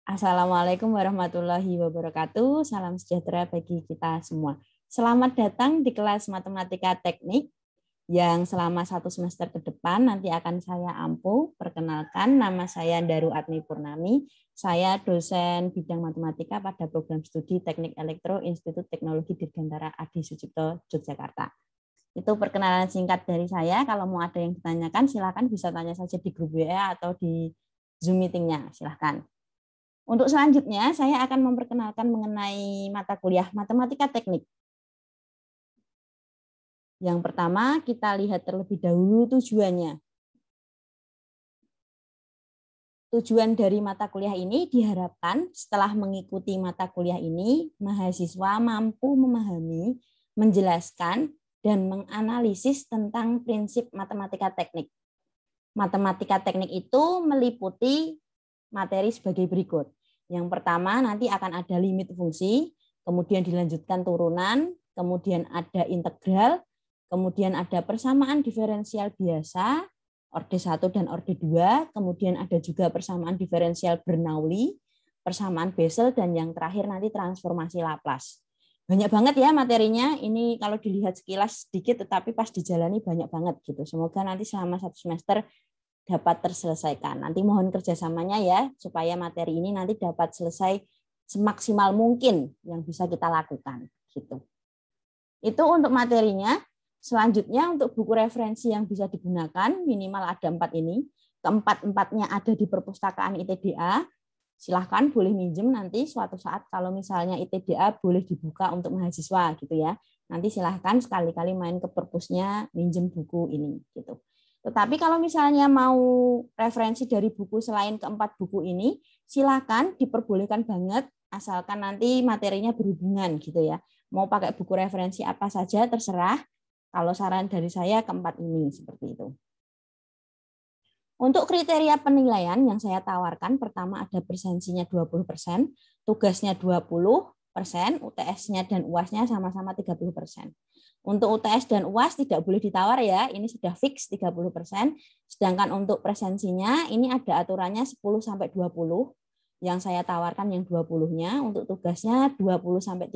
Assalamualaikum warahmatullahi wabarakatuh. Salam sejahtera bagi kita semua. Selamat datang di kelas Matematika Teknik yang selama 1 semester ke depan nanti akan saya ampu. Perkenalkan, nama saya Daru Atmi Purnami. Saya dosen bidang matematika pada program studi Teknik Elektro Institut Teknologi Dirgantara Adi Sucipto, Yogyakarta. Itu perkenalan singkat dari saya. Kalau mau ada yang ditanyakan, silakan bisa tanya saja di grup WA atau di Zoom meeting-nya. Silakan. Untuk selanjutnya, saya akan memperkenalkan mengenai mata kuliah Matematika Teknik. Yang pertama, kita lihat terlebih dahulu tujuannya. Tujuan dari mata kuliah ini diharapkan setelah mengikuti mata kuliah ini, mahasiswa mampu memahami, menjelaskan, dan menganalisis tentang prinsip matematika teknik. Matematika teknik itu meliputi materi sebagai berikut. Yang pertama nanti akan ada limit fungsi, kemudian dilanjutkan turunan, kemudian ada integral, kemudian ada persamaan diferensial biasa, orde 1 dan orde 2, kemudian ada juga persamaan diferensial Bernoulli, persamaan Bessel, dan yang terakhir nanti transformasi Laplace. Banyak banget ya materinya, ini kalau dilihat sekilas sedikit, tetapi pas dijalani banyak banget gitu. Semoga nanti selama 1 semester dapat terselesaikan. Nanti mohon kerjasamanya ya, supaya materi ini nanti dapat selesai semaksimal mungkin yang bisa kita lakukan. Gitu. Itu untuk materinya. Selanjutnya untuk buku referensi yang bisa digunakan, minimal ada 4 ini. Keempat-empatnya ada di perpustakaan ITDA. Silahkan boleh minjem nanti suatu saat kalau misalnya ITDA boleh dibuka untuk mahasiswa gitu ya. Nanti silahkan sekali-kali main ke perpusnya minjem buku ini gitu. Tetapi kalau misalnya mau referensi dari buku selain keempat buku ini, silakan diperbolehkan banget, asalkan nanti materinya berhubungan gitu ya. Mau pakai buku referensi apa saja terserah. Kalau saran dari saya keempat ini seperti itu. Untuk kriteria penilaian yang saya tawarkan, pertama ada presensinya 20%, tugasnya 20%, UTS-nya dan UAS-nya sama-sama 30%. Untuk UTS dan UAS tidak boleh ditawar ya, ini sudah fix 30%. Sedangkan untuk presensinya ini ada aturannya 10-20. Yang saya tawarkan yang 20-nya, untuk tugasnya 20-30,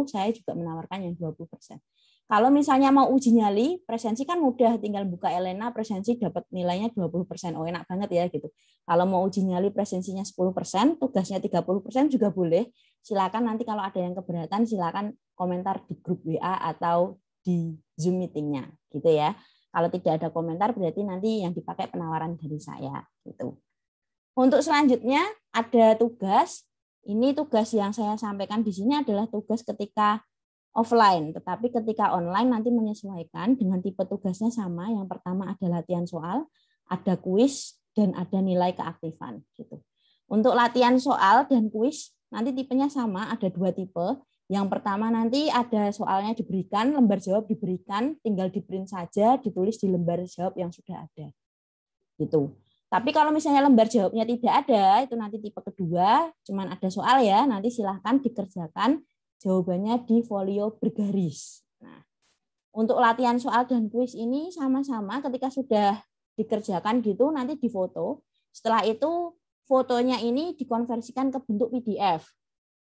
saya juga menawarkan yang 20%. Kalau misalnya mau uji nyali, presensi kan mudah, tinggal buka Elena, presensi dapat nilainya 20%. Oh enak banget ya gitu. Kalau mau uji nyali presensinya 10%, tugasnya 30% juga boleh. Silakan nanti kalau ada yang keberatan, silakan komentar di grup WA atau di Zoom meeting-nya gitu ya. Kalau tidak ada komentar berarti nanti yang dipakai penawaran dari saya gitu. Untuk selanjutnya ada tugas. Ini tugas yang saya sampaikan di sini adalah tugas ketika offline, tetapi ketika online nanti menyesuaikan dengan tipe tugasnya sama. Yang pertama ada latihan soal, ada kuis, dan ada nilai keaktifan gitu. Untuk latihan soal dan kuis nanti tipenya sama, ada 2 tipe. Yang pertama nanti ada soalnya diberikan, lembar jawab diberikan, tinggal di-print saja, ditulis di lembar jawab yang sudah ada. Gitu. Tapi kalau misalnya lembar jawabnya tidak ada, itu nanti tipe kedua, cuman ada soal ya, nanti silahkan dikerjakan jawabannya di folio bergaris. Nah, untuk latihan soal dan kuis ini sama-sama ketika sudah dikerjakan gitu, nanti difoto. Setelah itu fotonya ini dikonversikan ke bentuk PDF.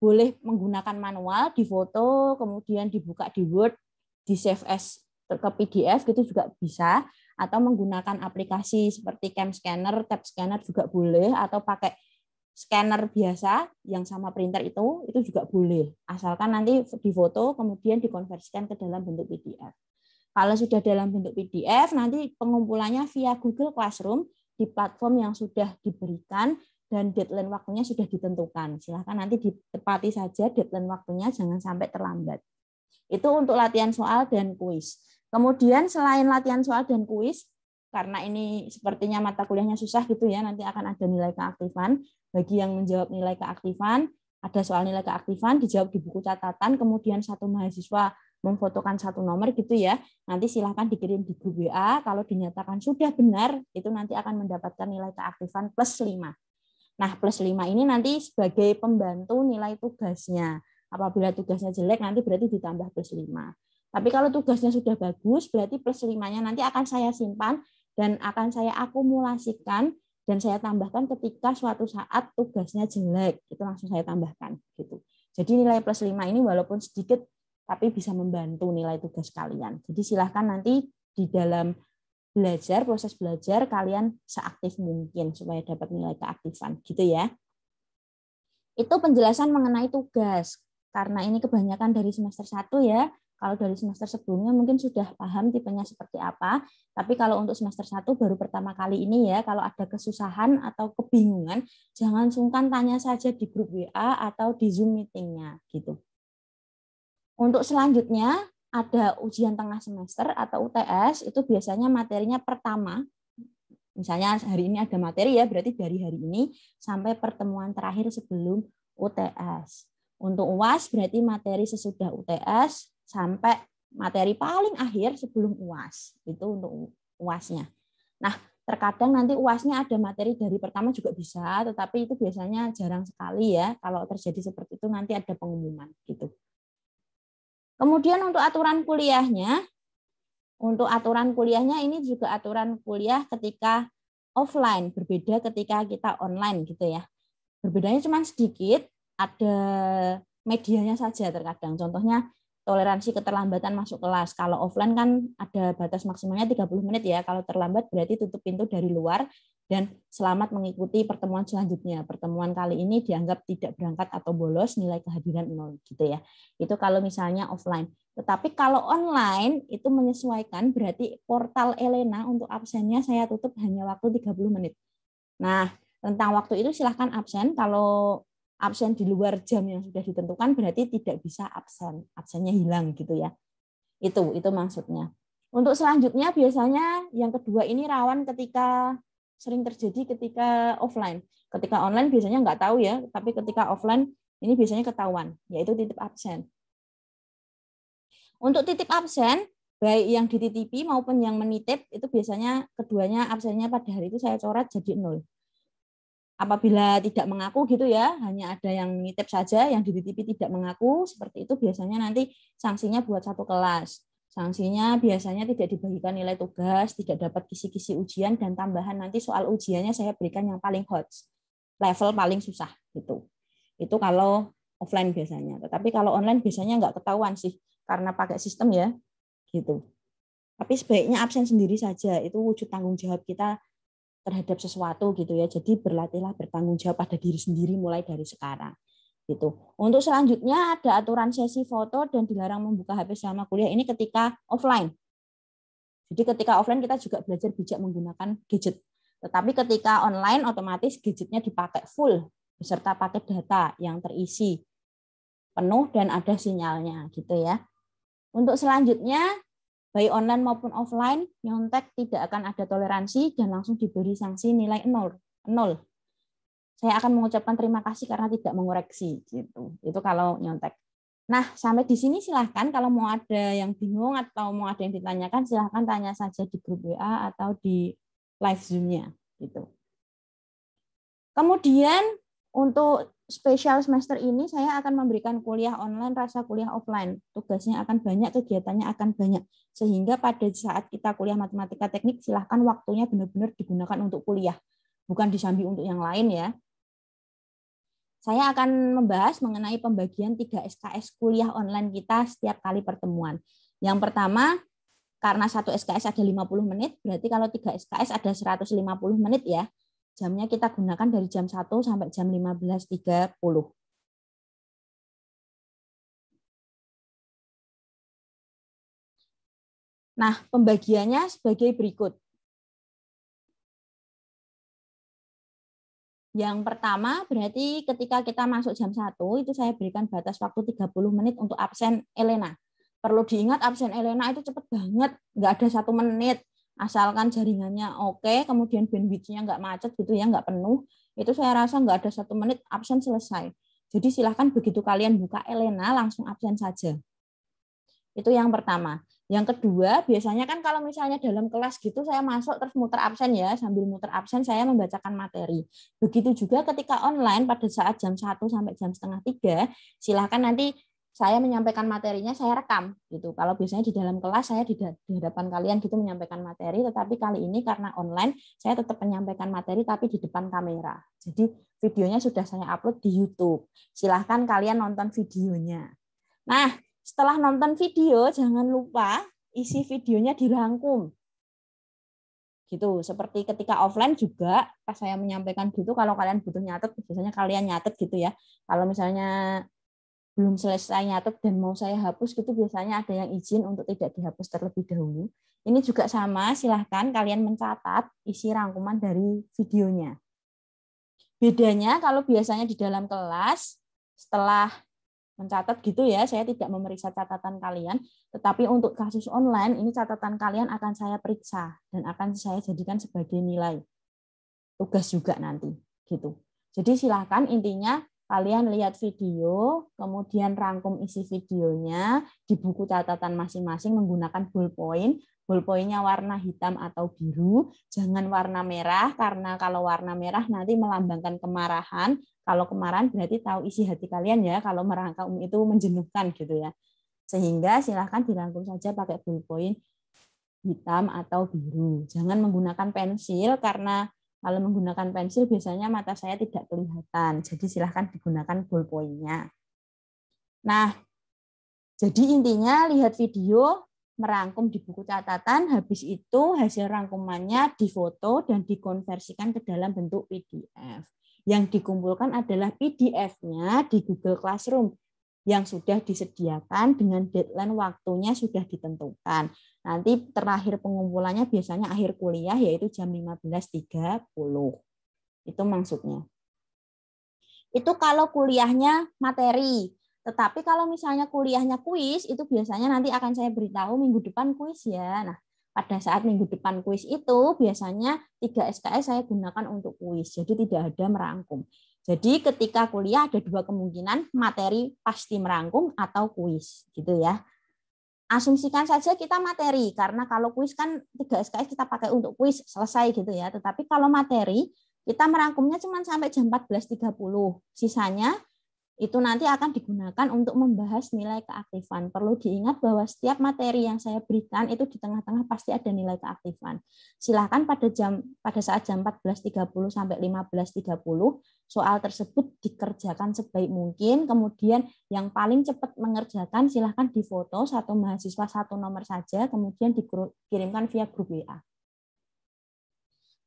Boleh menggunakan manual, difoto, kemudian dibuka di Word, di save as ke PDF gitu juga bisa, atau menggunakan aplikasi seperti Cam Scanner, Tab Scanner juga boleh, atau pakai scanner biasa yang sama printer itu juga boleh. Asalkan nanti difoto kemudian dikonversikan ke dalam bentuk PDF. Kalau sudah dalam bentuk PDF, nanti pengumpulannya via Google Classroom di platform yang sudah diberikan dan deadline waktunya sudah ditentukan. Silahkan nanti ditepati saja deadline waktunya, jangan sampai terlambat. Itu untuk latihan soal dan kuis. Kemudian selain latihan soal dan kuis, karena ini sepertinya mata kuliahnya susah gitu ya, nanti akan ada nilai keaktifan. Bagi yang menjawab nilai keaktifan, ada soal nilai keaktifan, dijawab di buku catatan, kemudian satu mahasiswa memfotokan 1 nomor gitu ya. Nanti silahkan dikirim di grup WA, kalau dinyatakan sudah benar, itu nanti akan mendapatkan nilai keaktifan +5. Nah, +5 ini nanti sebagai pembantu nilai tugasnya. Apabila tugasnya jelek, nanti berarti ditambah +5. Tapi kalau tugasnya sudah bagus, berarti +5-nya nanti akan saya simpan dan akan saya akumulasikan dan saya tambahkan ketika suatu saat tugasnya jelek, itu langsung saya tambahkan gitu. Jadi nilai plus 5 ini walaupun sedikit tapi bisa membantu nilai tugas kalian. Jadi silahkan nanti di dalam belajar, proses belajar kalian seaktif mungkin supaya dapat nilai keaktifan gitu ya. Itu penjelasan mengenai tugas. Karena ini kebanyakan dari semester 1 ya. Kalau dari semester sebelumnya mungkin sudah paham tipenya seperti apa, tapi kalau untuk semester 1 baru pertama kali ini ya, kalau ada kesusahan atau kebingungan, jangan sungkan tanya saja di grup WA atau di Zoom meeting-nya gitu. Untuk selanjutnya ada ujian tengah semester atau UTS, itu biasanya materinya pertama. Misalnya hari ini ada materi ya, berarti dari hari ini sampai pertemuan terakhir sebelum UTS. Untuk UAS berarti materi sesudah UTS sampai materi paling akhir sebelum UAS. Itu untuk UAS-nya. Nah, terkadang nanti UAS-nya ada materi dari pertama juga bisa, tetapi itu biasanya jarang sekali ya. Kalau terjadi seperti itu nanti ada pengumuman gitu. Kemudian untuk aturan kuliahnya, ini juga aturan kuliah ketika offline, berbeda ketika kita online gitu ya. Berbedanya cuma sedikit, ada medianya saja terkadang. Contohnya toleransi keterlambatan masuk kelas. Kalau offline kan ada batas maksimalnya 30 menit ya. Kalau terlambat berarti tutup pintu dari luar dan selamat mengikuti pertemuan selanjutnya. Pertemuan kali ini dianggap tidak berangkat atau bolos, nilai kehadiran 0 gitu ya. Itu kalau misalnya offline. Tetapi kalau online itu menyesuaikan, berarti portal Elena untuk absennya saya tutup hanya waktu 30 menit. Nah, tentang waktu itu silahkan absen. Kalau absen di luar jam yang sudah ditentukan berarti tidak bisa absen. Absennya hilang gitu ya. Itu maksudnya. Untuk selanjutnya biasanya yang kedua ini rawan sering terjadi ketika offline. Ketika online biasanya nggak tahu ya, tapi ketika offline ini biasanya ketahuan, yaitu titip absen. Untuk titip absen, baik yang dititipi maupun yang menitip, itu biasanya keduanya absennya pada hari itu saya coret jadi 0. Apabila tidak mengaku gitu ya, hanya ada yang nitip saja, yang dititipi tidak mengaku, seperti itu biasanya nanti sanksinya buat satu kelas. Sanksinya biasanya tidak dibagikan nilai tugas, tidak dapat kisi-kisi ujian, dan tambahan nanti soal ujiannya saya berikan yang paling hot, level paling susah gitu. Itu kalau offline biasanya. Tetapi kalau online biasanya nggak ketahuan sih, karena pakai sistem ya, gitu. Tapi sebaiknya absen sendiri saja, itu wujud tanggung jawab kita terhadap sesuatu gitu ya. Jadi berlatihlah bertanggung jawab pada diri sendiri mulai dari sekarang. Gitu. Untuk selanjutnya ada aturan sesi foto dan dilarang membuka HP selama kuliah ini ketika offline. Jadi ketika offline kita juga belajar bijak menggunakan gadget. Tetapi ketika online otomatis gadgetnya dipakai full beserta paket data yang terisi penuh dan ada sinyalnya gitu ya. Untuk selanjutnya baik online maupun offline, nyontek tidak akan ada toleransi dan langsung diberi sanksi nilai 0. Saya akan mengucapkan terima kasih karena tidak mengoreksi. Gitu. Itu kalau nyontek. Nah, sampai di sini silahkan kalau mau ada yang bingung atau mau ada yang ditanyakan, silahkan tanya saja di grup WA atau di live Zoom-nya. Gitu. Kemudian untuk spesial semester ini saya akan memberikan kuliah online rasa kuliah offline. Tugasnya akan banyak, kegiatannya akan banyak. Sehingga pada saat kita kuliah matematika teknik, silahkan waktunya benar-benar digunakan untuk kuliah. Bukan disambi untuk yang lain ya. Saya akan membahas mengenai pembagian 3 SKS kuliah online kita setiap kali pertemuan. Yang pertama, karena 1 SKS ada 50 menit, berarti kalau 3 SKS ada 150 menit ya. Jamnya kita gunakan dari jam 1 sampai jam 15.30. Nah, pembagiannya sebagai berikut. Yang pertama, berarti ketika kita masuk jam 1, itu saya berikan batas waktu 30 menit untuk absen Elena. Perlu diingat absen Elena itu cepat banget, nggak ada 1 menit. Asalkan jaringannya oke, kemudian bandwidth-nya nggak macet gitu ya, nggak penuh, itu saya rasa nggak ada 1 menit absen selesai. Jadi silahkan begitu kalian buka Elena, langsung absen saja. Itu yang pertama. Yang kedua, biasanya kan kalau misalnya dalam kelas gitu saya masuk terus muter absen ya, sambil muter absen saya membacakan materi. Begitu juga ketika online pada saat jam 1 sampai jam setengah 3, silahkan nanti saya menyampaikan materinya saya rekam gitu. Kalau biasanya di dalam kelas saya di hadapan kalian gitu menyampaikan materi, tetapi kali ini karena online saya tetap menyampaikan materi tapi di depan kamera. Jadi videonya sudah saya upload di YouTube. Silahkan kalian nonton videonya. Nah, setelah nonton video jangan lupa isi videonya dirangkum. Gitu. Seperti ketika offline juga pas saya menyampaikan gitu, kalau kalian butuh nyatet biasanya kalian nyatet gitu ya. Kalau misalnya belum selesai nyatet dan mau saya hapus gitu biasanya ada yang izin untuk tidak dihapus terlebih dahulu. Ini juga sama, silahkan kalian mencatat isi rangkuman dari videonya. Bedanya kalau biasanya di dalam kelas setelah mencatat gitu ya, saya tidak memeriksa catatan kalian, tetapi untuk kasus online ini catatan kalian akan saya periksa dan akan saya jadikan sebagai nilai tugas juga nanti gitu. Jadi silakan intinya kalian lihat video, kemudian rangkum isi videonya di buku catatan masing-masing menggunakan ballpoint. Ballpointnya warna hitam atau biru, jangan warna merah karena kalau warna merah nanti melambangkan kemarahan. Kalau kemarahan berarti tahu isi hati kalian ya. Kalau merangkum itu menjenuhkan gitu ya. Sehingga silahkan dirangkum saja pakai ballpoint hitam atau biru. Jangan menggunakan pensil karena kalau menggunakan pensil biasanya mata saya tidak kelihatan. Jadi silahkan digunakan ballpoint-nya. Nah, jadi intinya lihat video, merangkum di buku catatan, habis itu hasil rangkumannya difoto dan dikonversikan ke dalam bentuk PDF. Yang dikumpulkan adalah PDF-nya di Google Classroom yang sudah disediakan dengan deadline waktunya sudah ditentukan. Nanti terakhir pengumpulannya biasanya akhir kuliah yaitu jam 15.30. Itu maksudnya. Itu kalau kuliahnya materi. Tetapi kalau misalnya kuliahnya kuis, itu biasanya nanti akan saya beritahu minggu depan kuis ya. Nah, pada saat minggu depan kuis itu biasanya 3 SKS saya gunakan untuk kuis. Jadi tidak ada merangkum. Jadi ketika kuliah ada 2 kemungkinan, materi pasti merangkum atau kuis gitu ya. Asumsikan saja kita materi, karena kalau kuis kan 3 SKS kita pakai untuk kuis, selesai gitu ya. Tetapi kalau materi, kita merangkumnya cuma sampai jam 14.30. Sisanya itu nanti akan digunakan untuk membahas nilai keaktifan. Perlu diingat bahwa setiap materi yang saya berikan itu di tengah-tengah pasti ada nilai keaktifan. Silakan pada saat jam 14.30 sampai 15.30 soal tersebut dikerjakan sebaik mungkin. Kemudian yang paling cepat mengerjakan silahkan difoto satu mahasiswa satu nomor saja, kemudian dikirimkan via grup WA.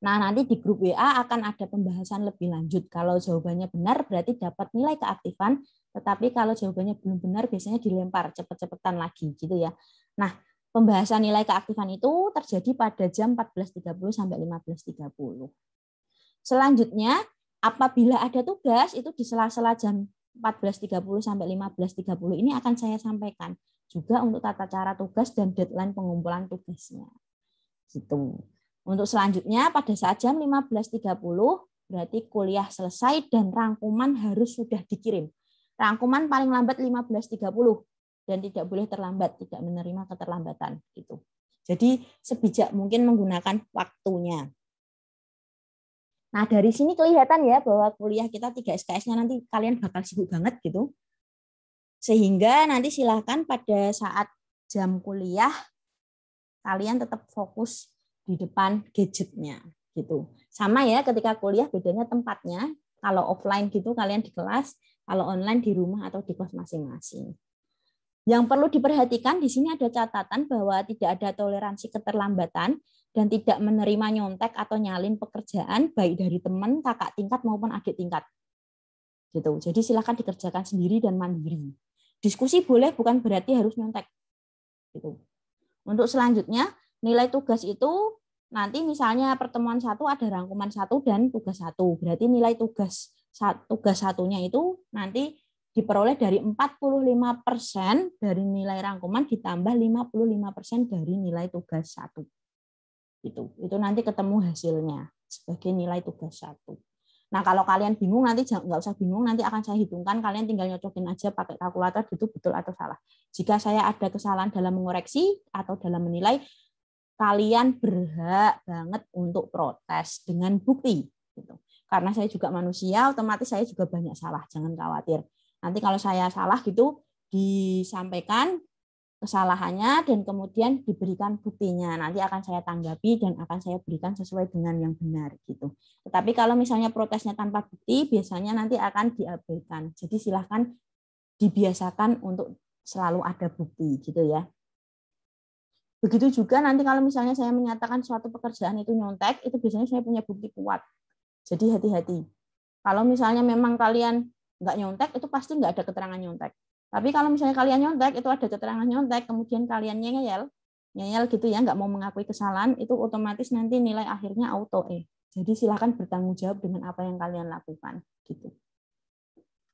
Nah, nanti di grup WA akan ada pembahasan lebih lanjut. Kalau jawabannya benar, berarti dapat nilai keaktifan. Tetapi kalau jawabannya belum benar, biasanya dilempar cepet-cepetan lagi, gitu ya. Nah, pembahasan nilai keaktifan itu terjadi pada jam 14.30 sampai 15.30. Selanjutnya, apabila ada tugas, itu di sela-sela jam 14.30 sampai 15.30 ini akan saya sampaikan. Juga untuk tata cara tugas dan deadline pengumpulan tugasnya. Gitu. Untuk selanjutnya pada saat jam 15.30 berarti kuliah selesai dan rangkuman harus sudah dikirim. Rangkuman paling lambat 15.30 dan tidak boleh terlambat, tidak menerima keterlambatan gitu. Jadi sebijak mungkin menggunakan waktunya. Nah, dari sini kelihatan ya bahwa kuliah kita 3 SKS-nya nanti kalian bakal sibuk banget gitu. Sehingga nanti silakan pada saat jam kuliah kalian tetap fokus di depan gadgetnya gitu. Sama ya ketika kuliah bedanya tempatnya. Kalau offline gitu kalian di kelas, kalau online di rumah atau di kos masing-masing. Yang perlu diperhatikan di sini ada catatan bahwa tidak ada toleransi keterlambatan dan tidak menerima nyontek atau nyalin pekerjaan baik dari teman, kakak tingkat maupun adik tingkat. Gitu. Jadi silakan dikerjakan sendiri dan mandiri. Diskusi boleh, bukan berarti harus nyontek. Gitu. Untuk selanjutnya nilai tugas itu nanti misalnya pertemuan 1 ada rangkuman 1 dan tugas 1. Berarti nilai tugas satunya itu nanti diperoleh dari 45% dari nilai rangkuman ditambah 55% dari nilai tugas 1. Itu nanti ketemu hasilnya sebagai nilai tugas 1. Nah, kalau kalian bingung nanti nggak usah bingung, nanti akan saya hitungkan, kalian tinggal nyocokin aja pakai kalkulator gitu betul atau salah. Jika saya ada kesalahan dalam mengoreksi atau dalam menilai, kalian berhak banget untuk protes dengan bukti. Gitu. Karena saya juga manusia, otomatis saya juga banyak salah, jangan khawatir. Nanti kalau saya salah gitu, disampaikan kesalahannya dan kemudian diberikan buktinya. Nanti akan saya tanggapi dan akan saya berikan sesuai dengan yang benar gitu. Tetapi kalau misalnya protesnya tanpa bukti, biasanya nanti akan diabaikan. Jadi silahkan dibiasakan untuk selalu ada bukti gitu ya. Begitu juga nanti kalau misalnya saya menyatakan suatu pekerjaan itu nyontek, itu biasanya saya punya bukti kuat. Jadi hati-hati. Kalau misalnya memang kalian nggak nyontek, itu pasti nggak ada keterangan nyontek. Tapi kalau misalnya kalian nyontek, itu ada keterangan nyontek, kemudian kalian ngeyel gitu ya, nggak mau mengakui kesalahan, itu otomatis nanti nilai akhirnya auto E. Jadi silakan bertanggung jawab dengan apa yang kalian lakukan. Gitu.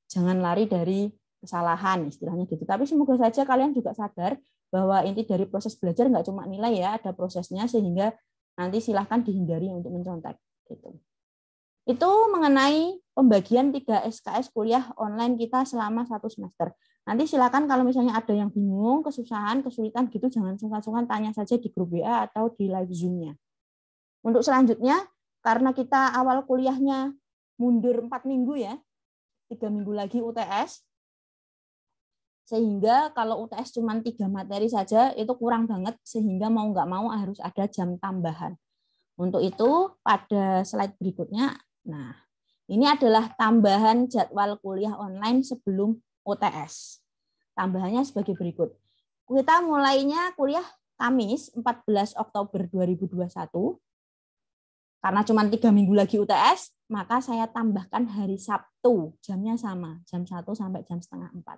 Jangan lari dari kesalahan, istilahnya gitu. Tapi semoga saja kalian juga sadar bahwa inti dari proses belajar nggak cuma nilai ya, ada prosesnya, sehingga nanti silahkan dihindari untuk mencontek. Gitu. Itu mengenai pembagian 3 SKS kuliah online kita selama 1 semester. Nanti silakan kalau misalnya ada yang bingung, kesusahan, kesulitan gitu, jangan sungkan-sungkan tanya saja di grup WA atau di live Zoom-nya. Untuk selanjutnya, karena kita awal kuliahnya mundur 4 minggu ya, 3 minggu lagi UTS, sehingga kalau UTS cuma 3 materi saja, itu kurang banget, sehingga mau nggak mau harus ada jam tambahan. Untuk itu, pada slide berikutnya, nah, ini adalah tambahan jadwal kuliah online sebelum UTS. Tambahannya sebagai berikut. Kita mulainya kuliah Kamis 14 Oktober 2021. Karena cuma 3 minggu lagi UTS, maka saya tambahkan hari Sabtu, jamnya sama, jam 1 sampai jam setengah 4.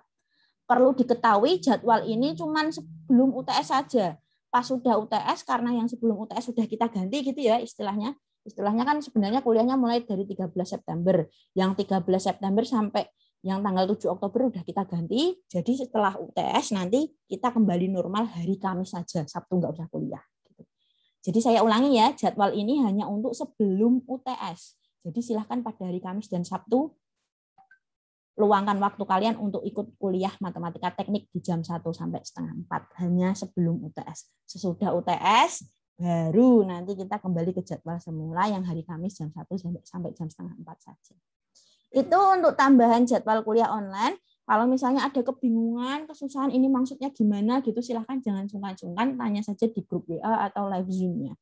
Perlu diketahui jadwal ini cuma sebelum UTS saja. Pas sudah UTS, karena yang sebelum UTS sudah kita ganti gitu ya istilahnya. Istilahnya kan sebenarnya kuliahnya mulai dari 13 September. Yang 13 September sampai yang tanggal 7 Oktober udah kita ganti. Jadi setelah UTS nanti kita kembali normal hari Kamis saja. Sabtu nggak usah kuliah. Jadi saya ulangi ya, jadwal ini hanya untuk sebelum UTS. Jadi silahkan pada hari Kamis dan Sabtu, luangkan waktu kalian untuk ikut kuliah matematika teknik di jam 1 sampai setengah 4. Hanya sebelum UTS. Sesudah UTS, baru nanti kita kembali ke jadwal semula yang hari Kamis jam 1 sampai jam setengah 4 saja. Itu untuk tambahan jadwal kuliah online. Kalau misalnya ada kebingungan, kesusahan ini maksudnya gimana gitu, silahkan jangan sungkan-sungkan, tanya saja di grup WA atau live Zoom-nya.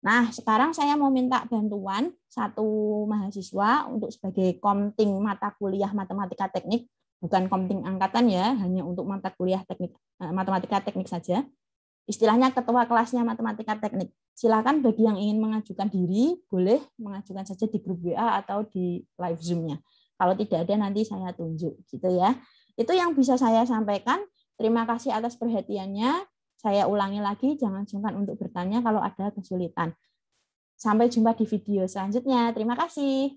Nah, sekarang saya mau minta bantuan satu mahasiswa untuk sebagai komting mata kuliah matematika teknik, bukan komting angkatan ya, hanya untuk mata kuliah teknik matematika teknik saja. Istilahnya ketua kelasnya matematika teknik. Silakan bagi yang ingin mengajukan diri, boleh mengajukan saja di grup WA atau di live Zoom-nya. Kalau tidak ada nanti saya tunjuk gitu ya. Itu yang bisa saya sampaikan. Terima kasih atas perhatiannya. Saya ulangi lagi, jangan sungkan untuk bertanya kalau ada kesulitan. Sampai jumpa di video selanjutnya. Terima kasih.